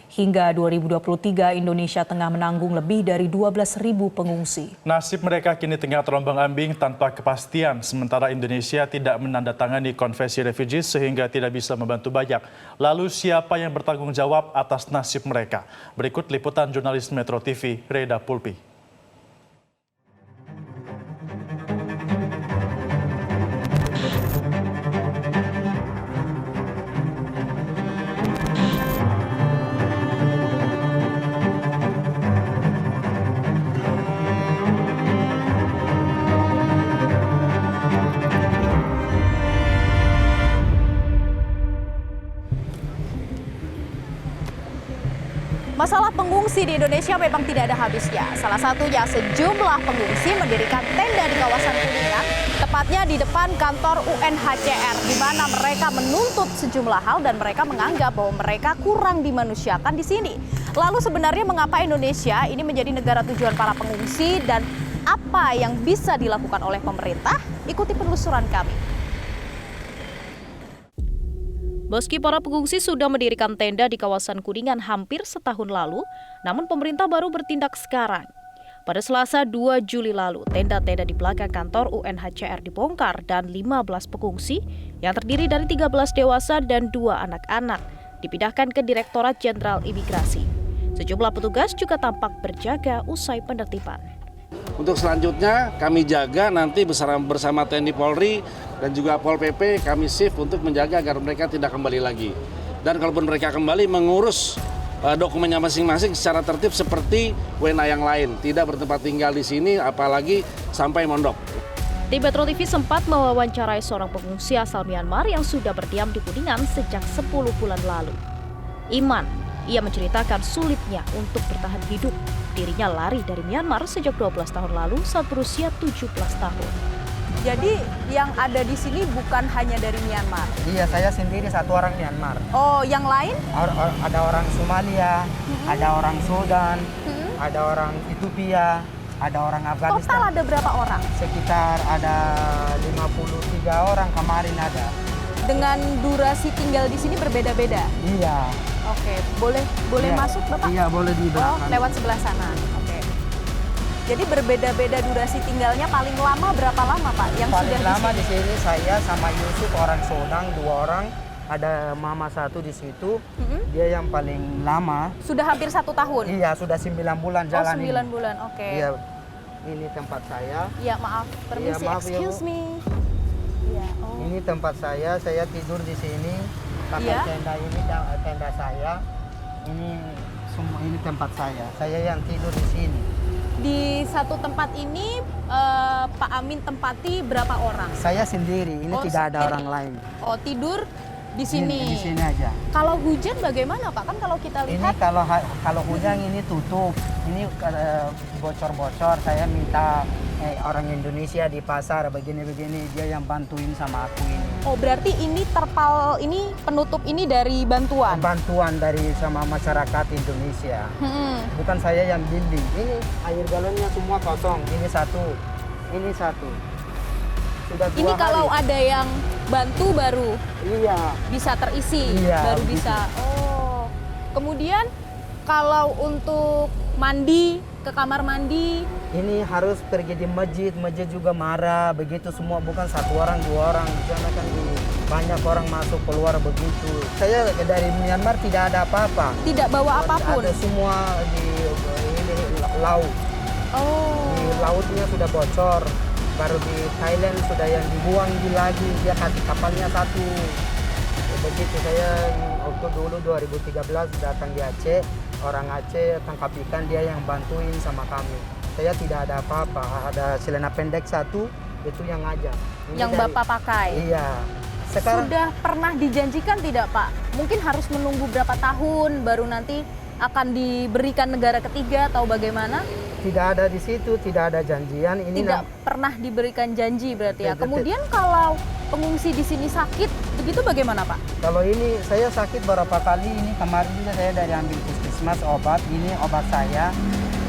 Hingga 2023, Indonesia tengah menanggung lebih dari 12.000 pengungsi. Nasib mereka kini tengah terombang-ambing tanpa kepastian, sementara Indonesia tidak menandatangani konvensi refugees sehingga tidak bisa membantu banyak. Lalu siapa yang bertanggung jawab atas nasib mereka? Berikut liputan jurnalis Metro TV, Reda Pulpi. Masalah pengungsi di Indonesia memang tidak ada habisnya. Salah satunya sejumlah pengungsi mendirikan tenda di kawasan Kuningan, tepatnya di depan kantor UNHCR, di mana mereka menuntut sejumlah hal dan mereka menganggap bahwa mereka kurang dimanusiakan di sini. Lalu sebenarnya mengapa Indonesia ini menjadi negara tujuan para pengungsi dan apa yang bisa dilakukan oleh pemerintah? Ikuti penelusuran kami. Meski para pengungsi sudah mendirikan tenda di kawasan Kuningan hampir setahun lalu, namun pemerintah baru bertindak sekarang. Pada Selasa 2 Juli lalu, tenda-tenda di belakang kantor UNHCR dibongkar dan 15 pengungsi yang terdiri dari 13 dewasa dan 2 anak-anak dipindahkan ke Direktorat Jenderal Imigrasi. Sejumlah petugas juga tampak berjaga usai penertiban. Untuk selanjutnya kami jaga nanti bersama TNI Polri dan juga Pol PP kami shift untuk menjaga agar mereka tidak kembali lagi. Dan kalaupun mereka kembali mengurus dokumennya masing-masing secara tertib seperti WNA yang lain. Tidak bertempat tinggal di sini apalagi sampai mondok. Tim Metro TV sempat mewawancarai seorang pengungsi asal Myanmar yang sudah berdiam di Kuningan sejak 10 bulan lalu. Iman, ia menceritakan sulitnya untuk bertahan hidup. Dirinya lari dari Myanmar sejak 12 tahun lalu saat berusia 17 tahun. Jadi yang ada di sini bukan hanya dari Myanmar? Iya, saya sendiri satu orang Myanmar. Oh, yang lain? Ada orang Somalia, ada orang Sudan, ada orang Ethiopia, ada orang Afghanistan. Total ada berapa orang? Sekitar ada 53 orang kemarin ada. Dengan durasi tinggal di sini berbeda-beda? Iya. Oke, boleh iya. Masuk Bapak? Iya, boleh di belakang. Oh, lewat sebelah sana. Oke. Jadi berbeda-beda durasi tinggalnya, paling lama berapa lama Pak? Yang paling sudah lama di sini saya sama Yusuf orang Sudan, 2 orang. Ada mama 1 di situ. Dia yang paling lama. Sudah hampir 1 tahun? Iya, sudah 9 bulan jalan ini. 9 bulan, oke. Iya, ini tempat saya. Iya, maaf. Permisi, ya, maaf, excuse me. Iya, oh. Ini tempat saya tidur di sini. Pakai tenda ini, tenda saya. Ini semua ini tempat saya. Saya yang tidur di sini. Di satu tempat ini Pak Amin tempati berapa orang? Saya sendiri. Ini tidak ada orang lain. Oh, tidur di sini. Di sini aja. Kalau hujan bagaimana Pak? Kan kalau kita lihat ini kalau hujan ini tutup. Ini bocor-bocor. Saya minta orang Indonesia di pasar begini-begini, dia yang bantuin sama aku ini. Oh, berarti ini terpal ini penutup ini dari bantuan? Bantuan dari sama masyarakat Indonesia. Bukan saya yang building. Ini air galonnya semua kosong. Ini satu. Sudah 2 ini hari. Kalau ada yang bantu baru bisa terisi, baru bisa. Oh, kemudian kalau untuk mandi, ke kamar mandi ini harus pergi di masjid juga marah begitu semua, bukan 1 orang 2 orang, di sana kan banyak orang masuk keluar begitu. Saya dari Myanmar tidak ada apa-apa. Tidak bawa apapun. Ada semua di ini laut. Oh. Di lautnya sudah bocor. Baru di Thailand sudah yang dibuang lagi, dia kasih kapalnya 1. Begitu saya waktu dulu 2013 datang di Aceh, orang Aceh tangkap ikan, dia yang bantuin sama kami. Saya tidak ada apa-apa, ada celana pendek 1, itu yang aja. Yang Bapak pakai? Iya. Sekarang sudah pernah dijanjikan tidak Pak? Mungkin harus menunggu berapa tahun baru nanti akan diberikan negara ketiga atau bagaimana? Tidak ada di situ, tidak ada janjian. Ini tidak pernah diberikan janji berarti ya. Kemudian kalau pengungsi di sini sakit, begitu bagaimana Pak? Kalau ini saya sakit beberapa kali, ini kemarin juga saya dari ambil puskesmas obat, ini obat saya.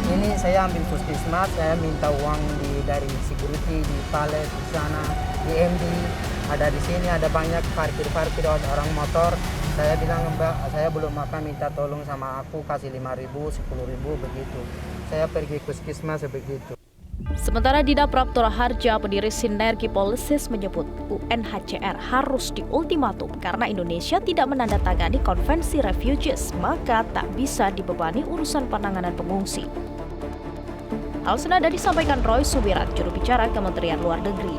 Ini saya ambil puskesmas, saya minta uang dari security di Palet di sana, di MD. Ada di sini, ada banyak parkir orang motor. Saya bilang, Mbak, saya belum makan, minta tolong sama aku, kasih 5.000, 10.000 begitu. Saya pergi puskesmas begitu. Sementara Dida Praptora Harja, pendiri Sinergi Policies, menyebut UNHCR harus diultimatum karena Indonesia tidak menandatangani konvensi refugees, maka tak bisa dibebani urusan penanganan pengungsi. Hal senada disampaikan Roy Subirat, juru bicara Kementerian Luar Negeri.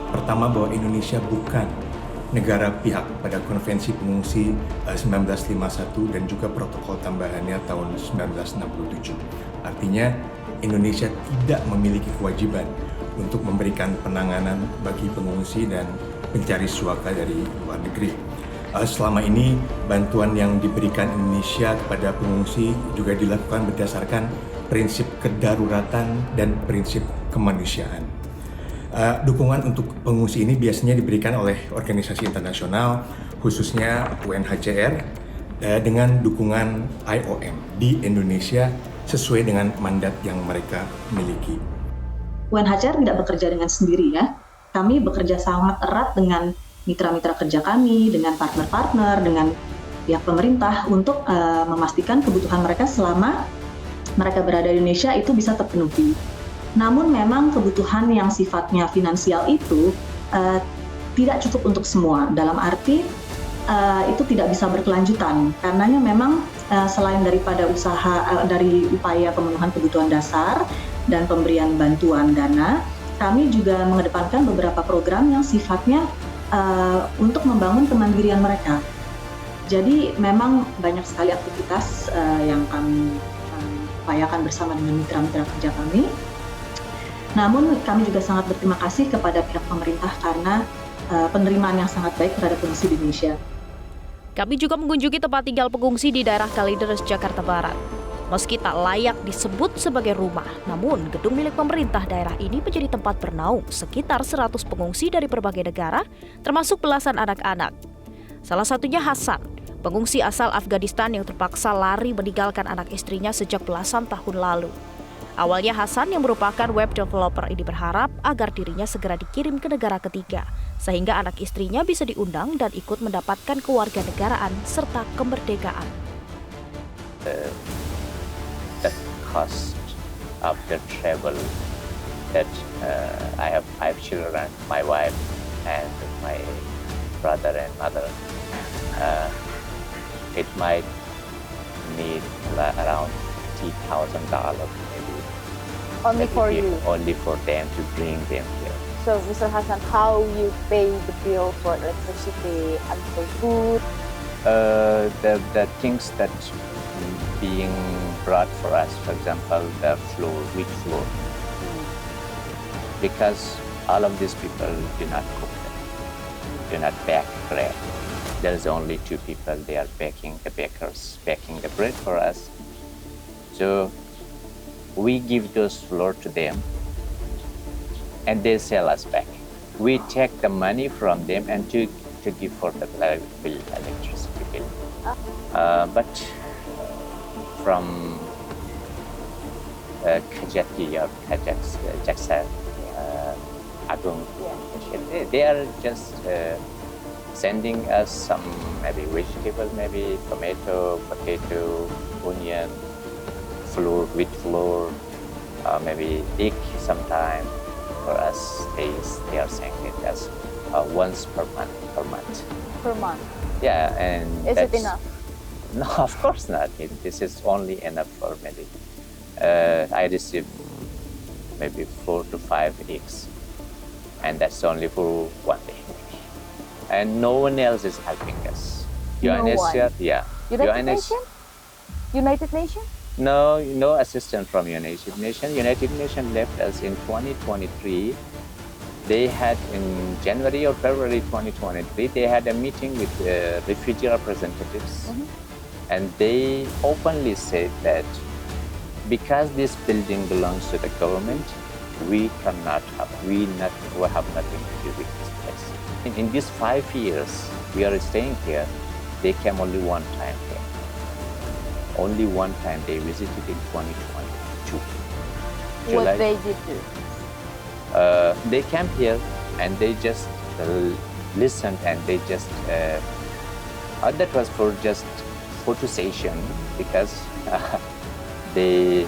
Pertama, bahwa Indonesia bukan negara pihak pada Konvensi Pengungsi 1951 dan juga protokol tambahannya tahun 1967. Artinya, Indonesia tidak memiliki kewajiban untuk memberikan penanganan bagi pengungsi dan pencari suaka dari luar negeri. Selama ini, bantuan yang diberikan Indonesia kepada pengungsi juga dilakukan berdasarkan prinsip kedaruratan dan prinsip kemanusiaan. Dukungan untuk pengungsi ini biasanya diberikan oleh organisasi internasional, khususnya UNHCR, dengan dukungan IOM di Indonesia sesuai dengan mandat yang mereka miliki. UNHCR tidak bekerja dengan sendiri ya. Kami bekerja sangat erat dengan mitra-mitra kerja kami, dengan partner-partner, dengan pihak pemerintah untuk memastikan kebutuhan mereka selama mereka berada di Indonesia itu bisa terpenuhi. Namun memang kebutuhan yang sifatnya finansial itu tidak cukup untuk semua. Dalam arti itu tidak bisa berkelanjutan. Karenanya memang selain daripada dari upaya pemenuhan kebutuhan dasar dan pemberian bantuan dana, kami juga mengedepankan beberapa program yang sifatnya untuk membangun kemandirian mereka. Jadi memang banyak sekali aktivitas yang kami upayakan bersama dengan mitra-mitra kerja kami. Namun kami juga sangat berterima kasih kepada pihak pemerintah karena penerimaan yang sangat baik terhadap pengungsi di Indonesia. Kami juga mengunjungi tempat tinggal pengungsi di daerah Kalideres, Jakarta Barat. Meski tak layak disebut sebagai rumah, namun gedung milik pemerintah daerah ini menjadi tempat bernaung sekitar 100 pengungsi dari berbagai negara, termasuk belasan anak-anak. Salah satunya Hasan, pengungsi asal Afghanistan yang terpaksa lari meninggalkan anak istrinya sejak belasan tahun lalu. Awalnya Hasan yang merupakan web developer ini berharap agar dirinya segera dikirim ke negara ketiga, sehingga anak istrinya bisa diundang dan ikut mendapatkan kewarganegaraan serta kemerdekaan. The cost of the travel that I have 5 children, my wife and my brother and mother. It might need around $50,000 maybe. Only for you? Only for them to bring them here. So, Mr. Hassan, how you pay the bill for electricity and for food? The things that being brought for us, for example, the floor, wheat floor. Because all of these people do not cook them, do not bake bread. There's only 2 people, they are baking, the bakers, baking the bread for us. So we give those flour to them and they sell us back. We take the money from them and to give for the electricity bill. But from Kajati or Jaksa, Agung, they are just sending us some maybe vegetables, maybe tomato, potato, onion, flour, wheat flour, maybe egg sometime. For us, they are saying it as once per month. Per month? Yeah, and is it enough? No, of course not. This is only enough for maybe. I receive maybe 4 to 5 eggs, and that's only for 1 day. And no one else is helping us. No one? Yeah. United Nations? United Nations? No assistance from United Nations. United Nations left us in 2023. They had in January or February 2023, they had a meeting with refugee representatives. And they openly said that because this building belongs to the government, we have nothing to do with this place. In these 5 years we are staying here, they came only one time here. Only one time they visited in 2022. What they did do? They came here and they just listened and they just That was for just photo session because they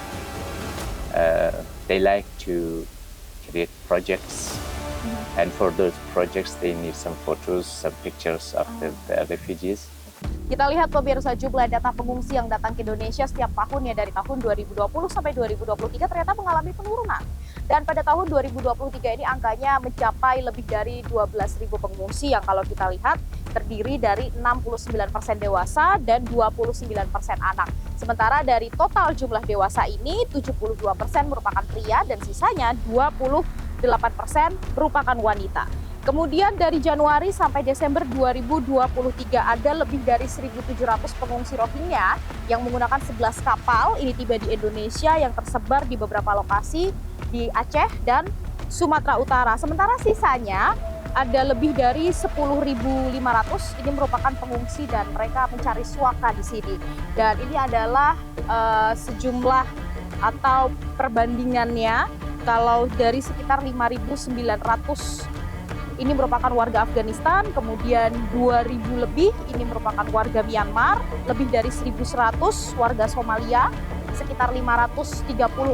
like to create projects, and for those projects they need some photos, some pictures of the refugees. Kita lihat pemirsa jumlah data pengungsi yang datang ke Indonesia setiap tahunnya dari tahun 2020 sampai 2023 ternyata mengalami penurunan. Dan pada tahun 2023 ini angkanya mencapai lebih dari 12.000 pengungsi yang kalau kita lihat terdiri dari 69% dewasa dan 29% anak. Sementara dari total jumlah dewasa ini 72% merupakan pria dan sisanya 28% merupakan wanita. Kemudian dari Januari sampai Desember 2023 ada lebih dari 1.700 pengungsi Rohingya yang menggunakan 11 kapal ini tiba di Indonesia yang tersebar di beberapa lokasi di Aceh dan Sumatera Utara. Sementara sisanya ada lebih dari 10.500 ini merupakan pengungsi dan mereka mencari suaka di sini. Dan ini adalah sejumlah atau perbandingannya kalau dari sekitar 5.900 ini merupakan warga Afghanistan, kemudian 2.000 lebih ini merupakan warga Myanmar, lebih dari 1.100 warga Somalia, sekitar 536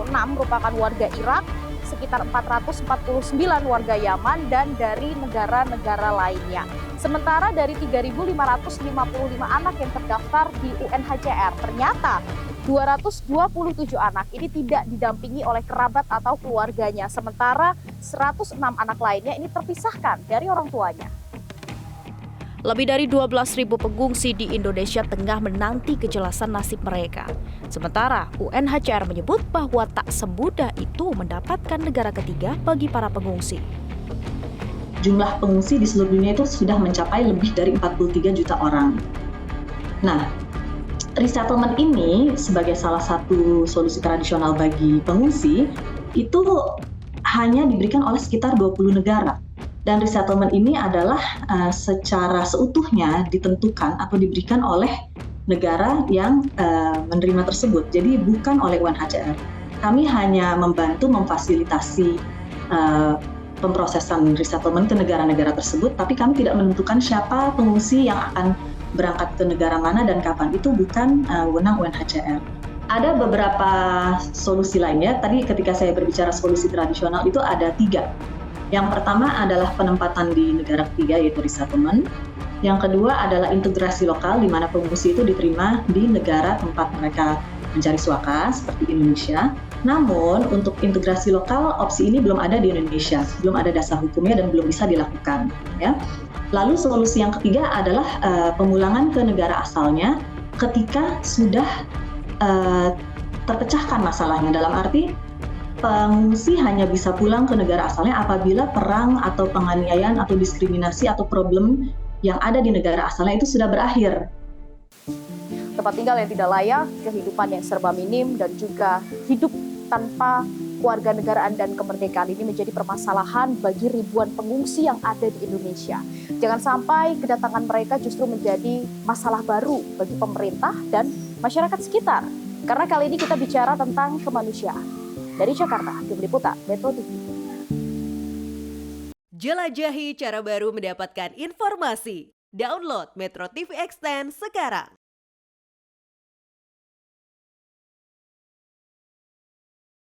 merupakan warga Irak, sekitar 449 warga Yaman, dan dari negara-negara lainnya. Sementara dari 3.555 anak yang terdaftar di UNHCR, ternyata 227 anak ini tidak didampingi oleh kerabat atau keluarganya, sementara 106 anak lainnya ini terpisahkan dari orang tuanya. Lebih dari 12.000 pengungsi di Indonesia tengah menanti kejelasan nasib mereka. Sementara UNHCR menyebut bahwa tak semudah itu mendapatkan negara ketiga bagi para pengungsi. Jumlah pengungsi di seluruh dunia itu sudah mencapai lebih dari 43 juta orang. Nah, resettlement ini sebagai salah satu solusi tradisional bagi pengungsi itu hanya diberikan oleh sekitar 20 negara. Dan resettlement ini adalah secara seutuhnya ditentukan atau diberikan oleh negara yang menerima tersebut. Jadi bukan oleh UNHCR. Kami hanya membantu memfasilitasi pemrosesan resettlement ke negara-negara tersebut, tapi kami tidak menentukan siapa pengungsi yang akan berangkat ke negara mana dan kapan. Itu bukan wewenang UNHCR. Ada beberapa solusi lainnya. Tadi ketika saya berbicara solusi tradisional itu ada 3. Yang pertama adalah penempatan di negara ketiga yaitu resettlement. Yang kedua adalah integrasi lokal di mana pengungsi itu diterima di negara tempat mereka mencari suaka seperti Indonesia. Namun untuk integrasi lokal opsi ini belum ada di Indonesia, belum ada dasar hukumnya dan belum bisa dilakukan. Ya. Lalu solusi yang ketiga adalah pemulangan ke negara asalnya ketika sudah terpecahkan masalahnya. Dalam arti pengungsi hanya bisa pulang ke negara asalnya apabila perang atau penganiayaan atau diskriminasi atau problem yang ada di negara asalnya itu sudah berakhir. Tempat tinggal yang tidak layak, kehidupan yang serba minim, dan juga hidup tanpa kewarganegaraan dan kemerdekaan ini menjadi permasalahan bagi ribuan pengungsi yang ada di Indonesia. Jangan sampai kedatangan mereka justru menjadi masalah baru bagi pemerintah dan masyarakat sekitar. Karena kali ini kita bicara tentang kemanusiaan. Dari Jakarta, Tim Liputan Metro TV. Jelajahi cara baru mendapatkan informasi. Download Metro TV Extend sekarang.